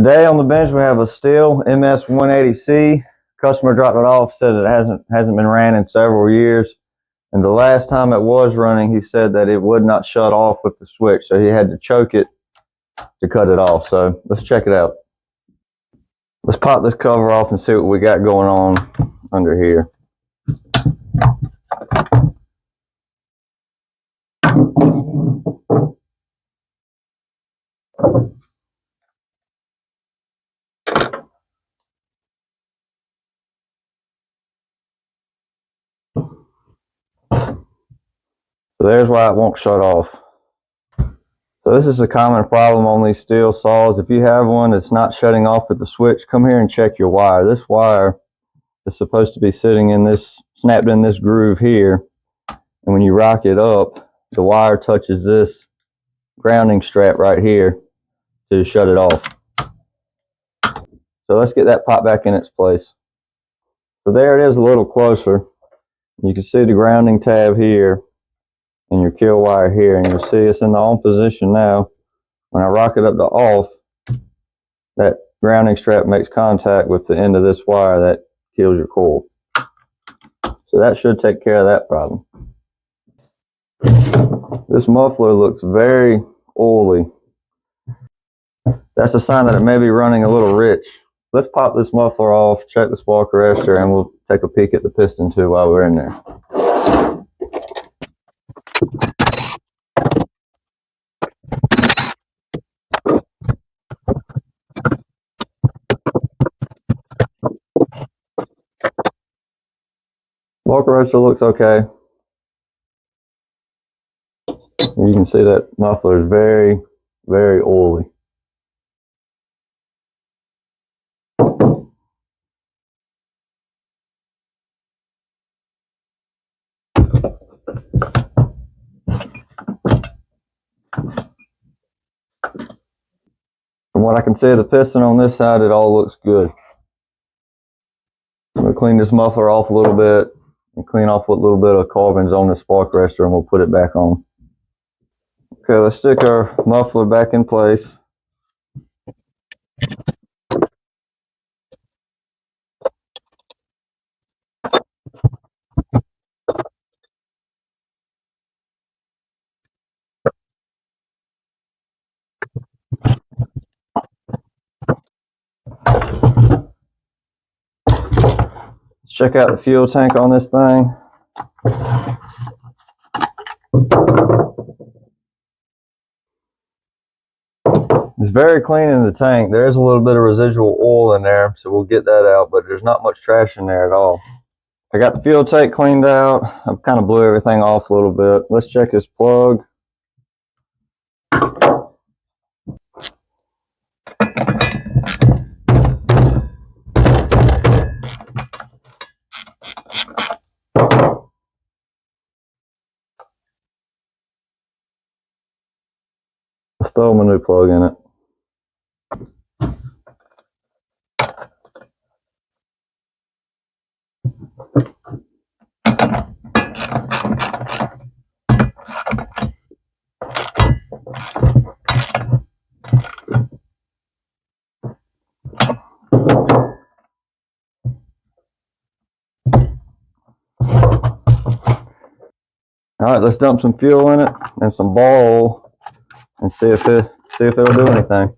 Today on the bench we have a STIHL MS 180C. Customer dropped it off, said it hasn't been ran in several years. And the last time it was running, he said that it would not shut off with the switch, so he had to choke it to cut it off. So let's check it out. Let's pop this cover off and see what we got going on under here. So there's why it won't shut off. So this is a common problem on these STIHL saws. If you have one that's not shutting off with the switch, come here and check your wire. This wire is supposed to be sitting in this, snapped in this groove here. And when you rock it up, the wire touches this grounding strap right here to shut it off. So let's get that pop back in its place. So there it is a little closer. You can see the grounding tab here and your kill wire here, and you'll see it's in the on position now. When I rock it up to off, that grounding strap makes contact with the end of this wire that kills your coil. So that should take care of that problem. This muffler looks very oily. That's a sign that it may be running a little rich. Let's pop this muffler off, check the spark arrestor, and we'll take a peek at the piston too while we're in there. Spark arrestor looks okay. You can see that muffler is very, very oily. From what I can see of the piston on this side, it all looks good. I'm going to clean this muffler off a little bit and clean off what little bit of carbon's on the spark arrestor, and we'll put it back on. Okay, let's stick our muffler back in place. Let's check out the fuel tank on this thing. It's very clean in the tank. There is a little bit of residual oil in there, so we'll get that out, but there's not much trash in there at all. I got the fuel tank cleaned out. I kind of blew everything off a little bit. Let's check this plug. Let's throw my new plug in it. All right, let's dump some fuel in it and some ball oil and see if it'll do anything.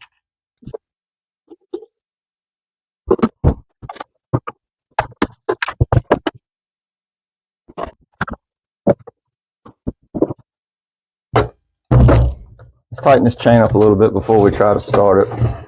Let's tighten this chain up a little bit before we try to start it.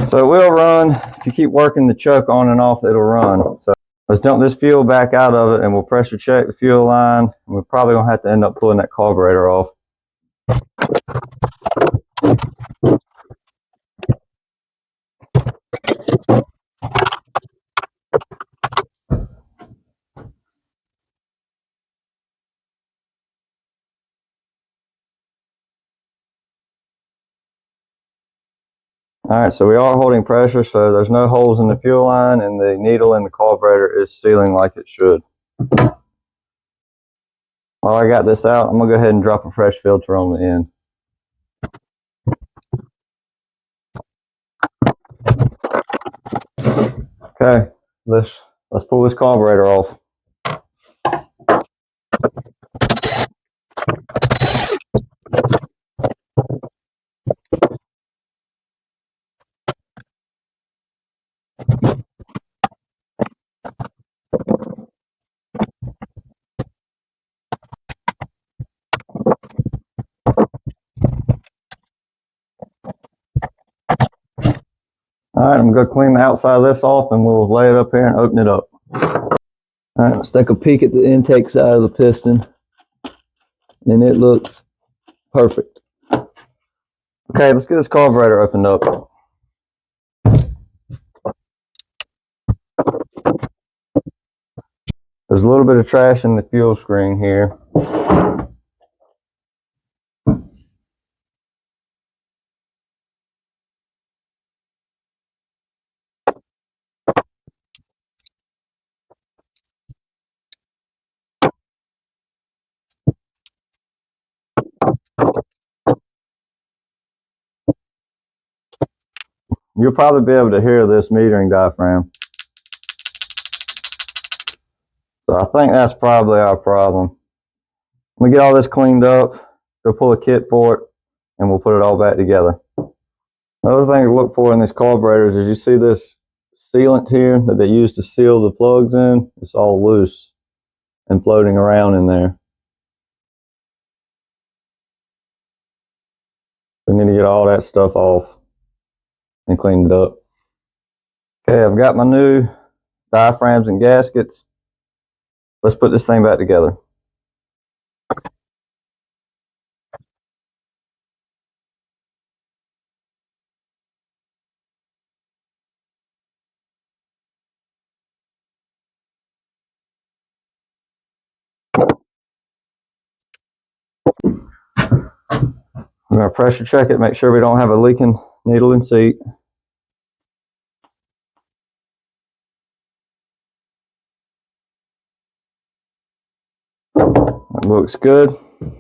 So it will run. If you keep working the chuck on and off, it'll run. So let's dump this fuel back out of it and we'll pressure check the fuel line. And we're probably gonna have to end up pulling that carburetor off. Alright, so we are holding pressure, so there's no holes in the fuel line, and the needle in the carburetor is sealing like it should. While I got this out, I'm going to go ahead and drop a fresh filter on the end. Okay, let's pull this carburetor off. Alright, I'm going to clean the outside of this off and we'll lay it up here and open it up. Alright, let's take a peek at the intake side of the piston. And it looks perfect. Okay, let's get this carburetor opened up. There's a little bit of trash in the fuel screen here. You'll probably be able to hear this metering diaphragm. So I think that's probably our problem. We get all this cleaned up, go pull a kit for it, and we'll put it all back together. Another thing to look for in these carburetors is you see this sealant here that they use to seal the plugs in. It's all loose and floating around in there. We need to get all that stuff off and clean it up. Okay, I've got my new diaphragms and gaskets. Let's put this thing back together. I'm going to pressure check it, make sure we don't have a leaking needle and seat. That looks good.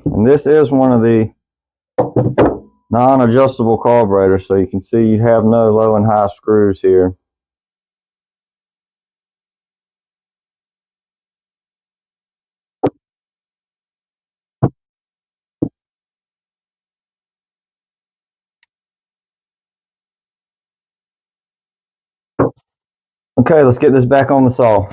And this is one of the non-adjustable carburetors, so you can see you have no low and high screws here. Okay, let's get this back on the saw.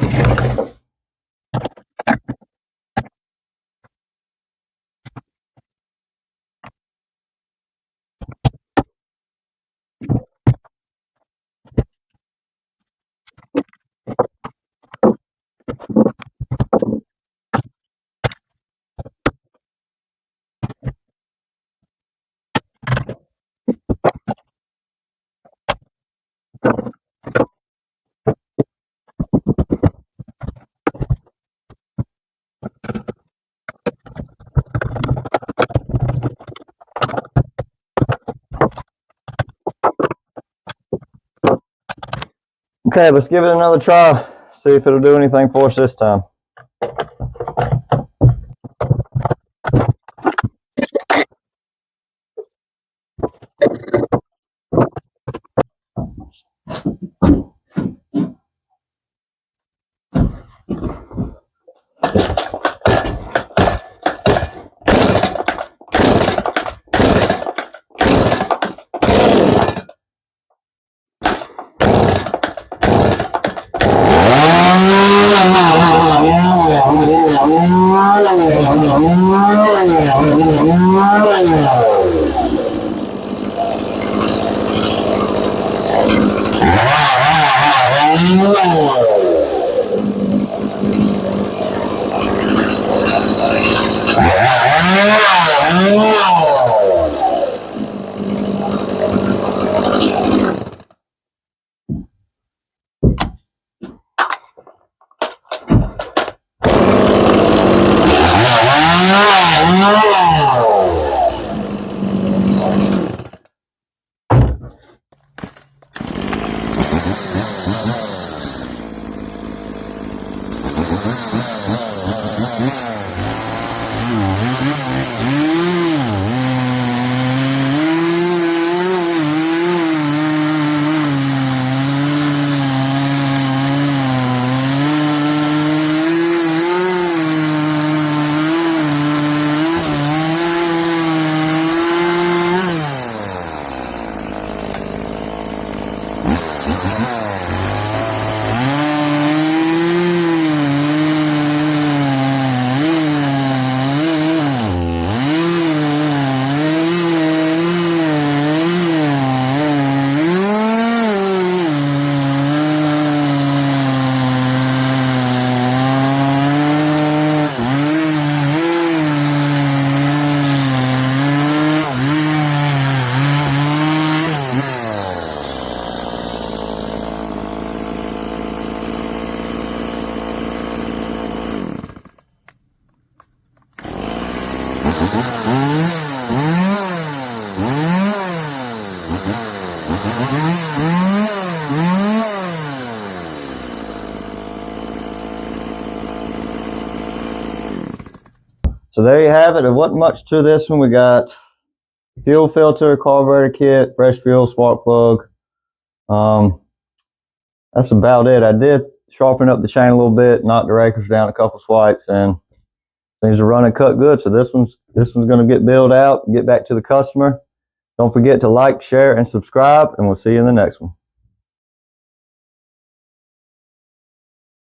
Okay, let's give it another try, see if it'll do anything for us this time. So there you have it. There wasn't much to this one. We got fuel filter, carburetor kit, fresh fuel, spark plug. That's about it. I did sharpen up the chain a little bit, knock the rakers down a couple swipes, and things are running cut good. So this one's going to get built out and get back to the customer. Don't forget to like, share, and subscribe, and we'll see you in the next one.